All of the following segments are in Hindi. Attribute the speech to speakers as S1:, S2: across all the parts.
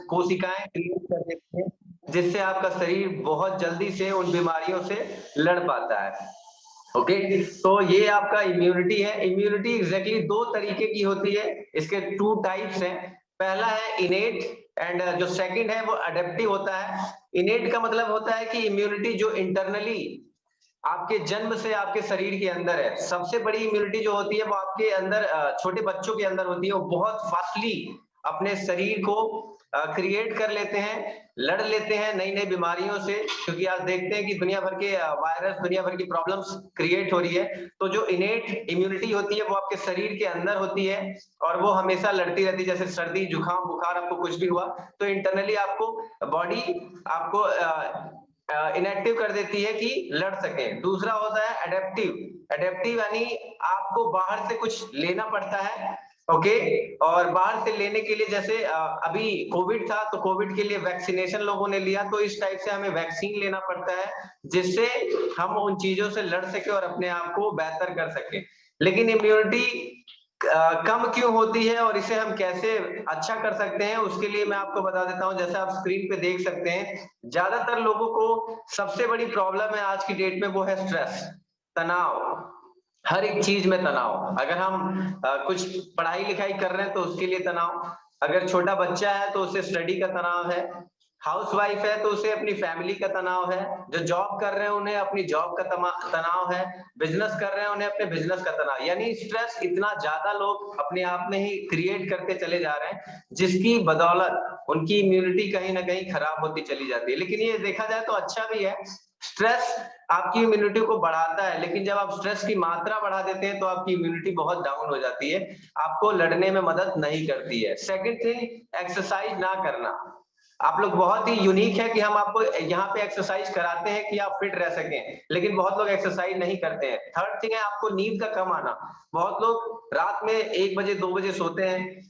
S1: कोशिकाएं क्रिएट कर देती हैं, जिससे आपका शरीर बहुत जल्दी से उन बीमारियों से लड़ पाता है। ओके, तो ये आपका इम्यूनिटी है। इम्यूनिटी एग्जैक्टली दो तरीके की होती है, इसके 2 टाइप्स हैं। पहला है इनेट एंड जो सेकंड है वो अडेप्टिव होता है। इनेट का मतलब होता है कि इम्यूनिटी जो इंटरनली आपके जन्म से आपके शरीर के अंदर है। सबसे बड़ी इम्यूनिटी जो होती है वो आपके अंदर छोटे बच्चों के अंदर होती है। वो बहुत फास्टली अपने शरीर को क्रिएट कर लेते हैं, लड़ लेते हैं नई नई बीमारियों से, क्योंकि आज देखते हैं कि दुनिया भर के वायरस, दुनिया भर की प्रॉब्लम्स क्रिएट हो रही है। तो जो इनेट इम्यूनिटी होती है वो आपके शरीर के अंदर होती है और वो हमेशा लड़ती रहती है। जैसे सर्दी, जुकाम, बुखार आपको कुछ भी हुआ तो इंटरनली आपको बॉडी आपको इनएक्टिव कर देती है कि लड़ सके। दूसरा होता है अडेप्टिव। अडेप्टिव यानी आपको बाहर से कुछ लेना पड़ता है, ओके, और बाहर से लेने के लिए जैसे अभी कोविड था तो कोविड के लिए वैक्सीनेशन लोगों ने लिया, तो इस टाइप से हमें वैक्सीन लेना पड़ता है जिससे हम उन चीजों से लड़ सके और अपने आप को बेहतर कर सके। लेकिन इम्यूनिटी कम क्यों होती है और इसे हम कैसे अच्छा कर सकते हैं, उसके लिए मैं आपको बता देता हूं। जैसे आप स्क्रीन पे देख सकते हैं, ज्यादातर लोगों को सबसे बड़ी प्रॉब्लम है आज की डेट में वो है स्ट्रेस, तनाव। हर एक चीज में तनाव। अगर हम कुछ पढ़ाई लिखाई कर रहे हैं तो उसके लिए तनाव, अगर छोटा बच्चा है तो उसे स्टडी का तनाव है, हाउसवाइफ है तो उसे अपनी फैमिली का तनाव है, जो जॉब कर रहे हैं उन्हें अपनी जॉब का तनाव है, बिजनेस कर रहे हैं उन्हें अपने बिजनेस का तनाव। यानी स्ट्रेस इतना ज्यादा लोग अपने आप में ही क्रिएट करते चले जा रहे हैं, जिसकी बदौलत उनकी इम्यूनिटी कहीं ना कहीं खराब होती चली जाती है। लेकिन ये देखा जाए तो अच्छा भी है, स्ट्रेस आपकी इम्यूनिटी को बढ़ाता है, लेकिन जब आप स्ट्रेस की मात्रा बढ़ा देते हैं तो आपकी इम्यूनिटी बहुत डाउन हो जाती है, आपको लड़ने में मदद नहीं करती है। सेकंड थिंग, एक्सरसाइज ना करना। आप लोग बहुत ही यूनिक है कि हम आपको यहाँ पे एक्सरसाइज कराते हैं कि आप फिट रह सकें, लेकिन बहुत लोग एक्सरसाइज नहीं करते हैं। थर्ड थिंग है आपको नींद का कम आना। बहुत लोग रात में 1 बजे 2 बजे सोते हैं,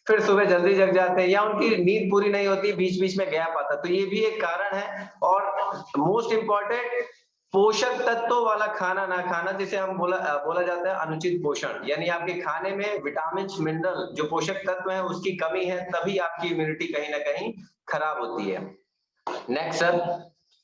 S1: फिर सुबह जल्दी जग जाते हैं, या उनकी नींद पूरी नहीं होती, बीच बीच में गैप आता, तो ये भी एक कारण है। और मोस्ट इंपॉर्टेंट, पोषक तत्वों वाला खाना ना खाना, जिसे हम बोला जाता है अनुचित पोषण। यानी आपके खाने में विटामिन, मिनरल, जो पोषक तत्व है उसकी कमी है, तभी आपकी इम्यूनिटी कहीं ना कहीं खराब होती है। नेक्स्ट सर,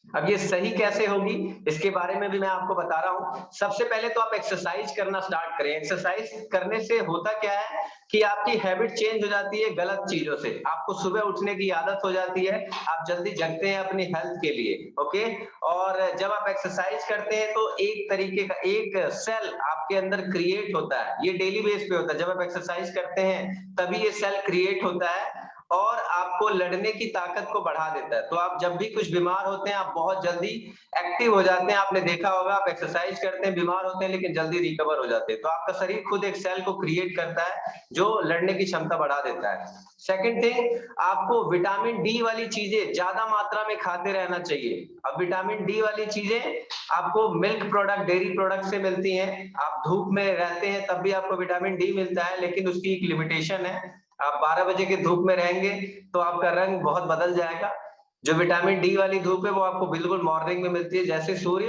S1: अब ये सही कैसे होगी इसके बारे में भी मैं आपको बता रहा हूं। सबसे पहले तो आप एक्सरसाइज करना स्टार्ट करें। एक्सरसाइज करने से होता क्या है कि आपकी हैबिट चेंज हो जाती है गलत चीजों से। आपको सुबह उठने की आदत हो जाती है, आप जल्दी जगते हैं अपनी हेल्थ के लिए, ओके। और जब आप एक्सरसाइज करते हैं तो एक तरीके का एक सेल आपके अंदर क्रिएट होता है, ये डेली बेस पे होता है। जब आप एक्सरसाइज करते हैं तभी ये सेल क्रिएट होता है और आपको लड़ने की ताकत को बढ़ा देता है। तो आप जब भी कुछ बीमार होते हैं आप बहुत जल्दी एक्टिव हो जाते हैं। आपने देखा होगा, आप एक्सरसाइज करते हैं, बीमार होते हैं, लेकिन जल्दी रिकवर हो जाते हैं। तो आपका शरीर खुद एक सेल को क्रिएट करता है जो लड़ने की क्षमता बढ़ा देता है। सेकंड थिंग, आपको विटामिन डी वाली चीजें ज्यादा मात्रा में खाते रहना चाहिए। अब विटामिन डी वाली चीजें आपको मिल्क प्रोडक्ट, डेयरी प्रोडक्ट से मिलती हैं। आप धूप में रहते हैं तब भी आपको विटामिन डी मिलता है, लेकिन उसकी एक लिमिटेशन है। आप 12 बजे की धूप में रहेंगे तो आपका रंग बहुत बदल जाएगा। जो विटामिन डी वाली धूप है वो आपको बिल्कुल मॉर्निंग में मिलती है, जैसे सूर्य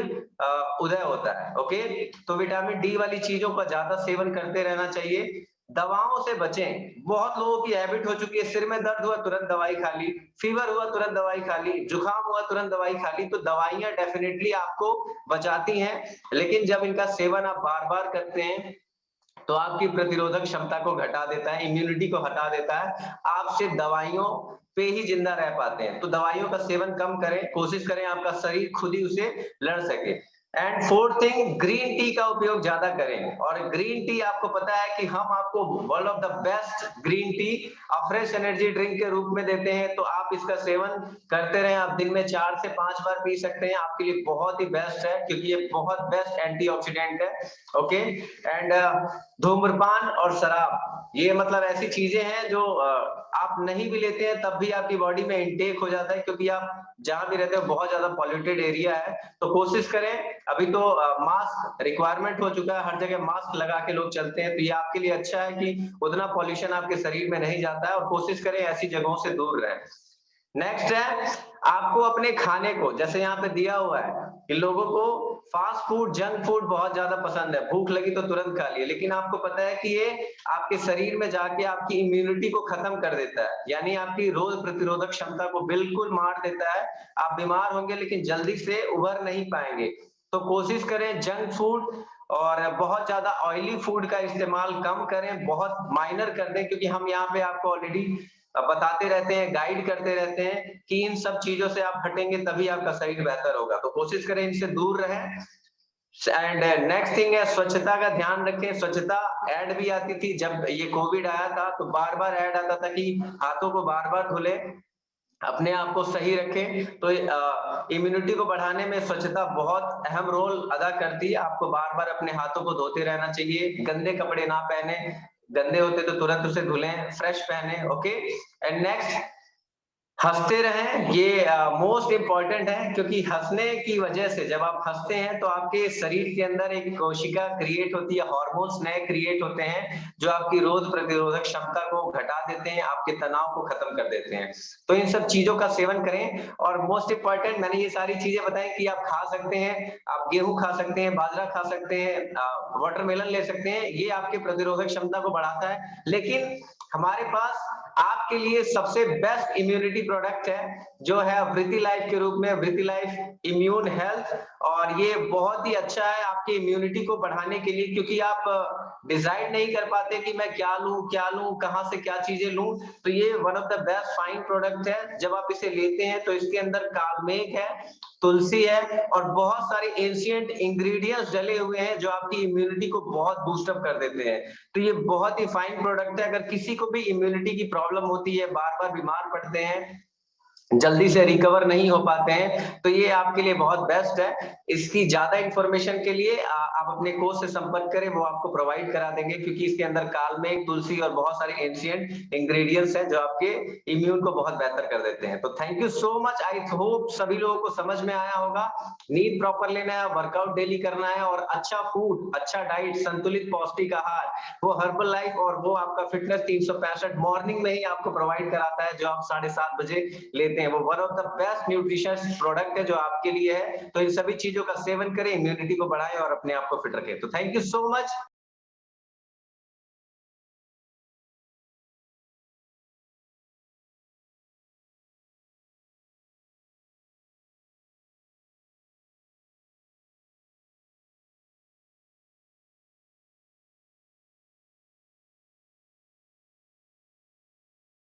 S1: उदय होता है, ओके। तो विटामिन डी वाली चीजों का ज्यादा सेवन करते रहना चाहिए। दवाओं से बचें। बहुत लोगों की हैबिट हो चुकी है, सिर में दर्द हुआ तुरंत दवाई खा ली, फीवर हुआ तुरंत दवाई खा ली, जुकाम हुआ तुरंत दवाई खा ली। तो दवाइयां डेफिनेटली आपको बचाती हैं, लेकिन जब इनका सेवन आप बार बार करते हैं तो आपकी प्रतिरोधक क्षमता को घटा देता है, इम्यूनिटी को हटा देता है, आप सिर्फ दवाइयों पे ही जिंदा रह पाते हैं। तो दवाइयों का सेवन कम करें, कोशिश करें आपका शरीर खुद ही उसे लड़ सके। And fourth thing, green tea का उपयोग ज्यादा करें। और ग्रीन टी आपको पता है कि हम आपको world of the best green tea fresh energy drink के रूप में देते हैं, तो आप इसका सेवन करते रहें। आप दिन में 4 से 5 बार पी सकते हैं, आपके लिए बहुत ही बेस्ट है, क्योंकि ये बहुत बेस्ट एंटीऑक्सीडेंट है, ओके। एंड धूम्रपान और शराब, ये मतलब ऐसी चीजें हैं जो आप नहीं भी लेते हैं तब भी आपकी बॉडी में इनटेक हो जाता है, क्योंकि आप जहां भी रहते हो बहुत ज्यादा पॉल्यूटेड एरिया है। तो कोशिश करें, अभी तो मास्क रिक्वायरमेंट हो चुका है, हर जगह मास्क लगा के लोग चलते हैं, तो ये आपके लिए अच्छा है कि उतना पॉल्यूशन आपके शरीर में नहीं जाता है। और कोशिश करें ऐसी जगहों से दूर रहें। नेक्स्ट है आपको अपने खाने को, जैसे यहाँ पे दिया हुआ है कि लोगों को फास्ट फूड, जंक फूड बहुत ज्यादा पसंद है, भूख लगी तो तुरंत खा लिए, लेकिन आपको पता है कि ये आपके शरीर में जाके आपकी इम्यूनिटी को खत्म कर देता है, यानी आपकी रोग प्रतिरोधक क्षमता को बिल्कुल मार देता है। आप बीमार होंगे लेकिन जल्दी से उभर नहीं पाएंगे। तो कोशिश करें जंक फूड और बहुत ज्यादा ऑयली फूड का इस्तेमाल कम करें, बहुत माइनर कर दें, क्योंकि हम यहाँ पे आपको ऑलरेडी बताते रहते हैं, गाइड करते रहते हैं कि इन सब चीजों से आप हटेंगे तभी आपका शरीर बेहतर होगा। तो कोशिश करें इनसे दूर रहें। एंड नेक्स्ट थिंग है स्वच्छता का ध्यान रखें। स्वच्छता ऐड भी आती थी जब ये कोविड आया था, तो बार बार ऐड आता था कि हाथों को बार बार धुले, अपने आप को सही रखें। तो इम्यूनिटी को बढ़ाने में स्वच्छता बहुत अहम रोल अदा करती है। आपको बार बार अपने हाथों को धोते रहना चाहिए, गंदे कपड़े ना पहने, गंदे होते तो तुरंत उसे धुलें, फ्रेश पहने। ओके। एंड नेक्स्ट, हंसते रहें, ये मोस्ट इम्पॉर्टेंट है, क्योंकि हंसने की वजह से जब आप हंसते हैं तो आपके शरीर के अंदर एक कोशिका क्रिएट होती है, हार्मोन्स नए क्रिएट होते हैं जो आपकी रोग प्रतिरोधक क्षमता को घटा देते हैं, आपके तनाव को खत्म कर देते हैं। तो इन सब चीजों का सेवन करें। और मोस्ट इम्पॉर्टेंट, मैंने ये सारी चीजें बताई कि आप खा सकते हैं, आप गेहूं खा सकते हैं, बाजरा खा सकते हैं, वाटरमेलन ले सकते हैं, ये आपके प्रतिरोधक क्षमता को बढ़ाता है। लेकिन हमारे पास आपके लिए सबसे बेस्ट इम्यूनिटी प्रोडक्ट है जो है वृद्धि लाइफ के रूप में, वृद्धि लाइफ इम्यून हेल्थ। और ये बहुत ही अच्छा है आपकी इम्यूनिटी को बढ़ाने के लिए, क्योंकि आप डिसाइड नहीं कर पाते कि मैं क्या लूं, कहां से क्या चीजें लूं। तो ये one of the best fine product है। जब आप इसे लेते हैं तो इसके अंदर कालमेघ है, तुलसी है और बहुत सारे एंशिएंट इंग्रेडिएंट्स डले हुए हैं जो आपकी इम्यूनिटी को बहुत बूस्ट अप कर देते हैं। तो ये बहुत ही फाइन प्रोडक्ट है। अगर किसी को भी इम्यूनिटी की प्रॉब्लम होती है, बार बार बीमार पड़ते हैं, जल्दी से रिकवर नहीं हो पाते हैं, तो ये आपके लिए बहुत बेस्ट है। इसकी ज्यादा इंफॉर्मेशन के लिए आप अपने कोच से संपर्क करें, वो आपको प्रोवाइड करा देंगे, क्योंकि इसके अंदर कालमेघ, तुलसी और बहुत सारे एंशिएंट इंग्रेडिएंट्स हैं जो आपके इम्यून को बहुत बेहतर कर देते हैं। तो thank you so much. I hope सभी लोगों को समझ में आया होगा। नींद प्रॉपर लेना है, वर्कआउट डेली करना है और अच्छा फूड, अच्छा डाइट, संतुलित पौष्टिक आहार, वो हर्बल लाइफ और वो आपका फिटनेस 365 मॉर्निंग में ही आपको प्रोवाइड कराता है, जो आप 7:30 बजे लेते हैं। वो one of the best nutrition product है जो आपके लिए है। तो इन सभी चीजों का सेवन करें, इम्यूनिटी को बढ़ाएं और अपने आप को फिट रखें। तो थैंक यू सो मच।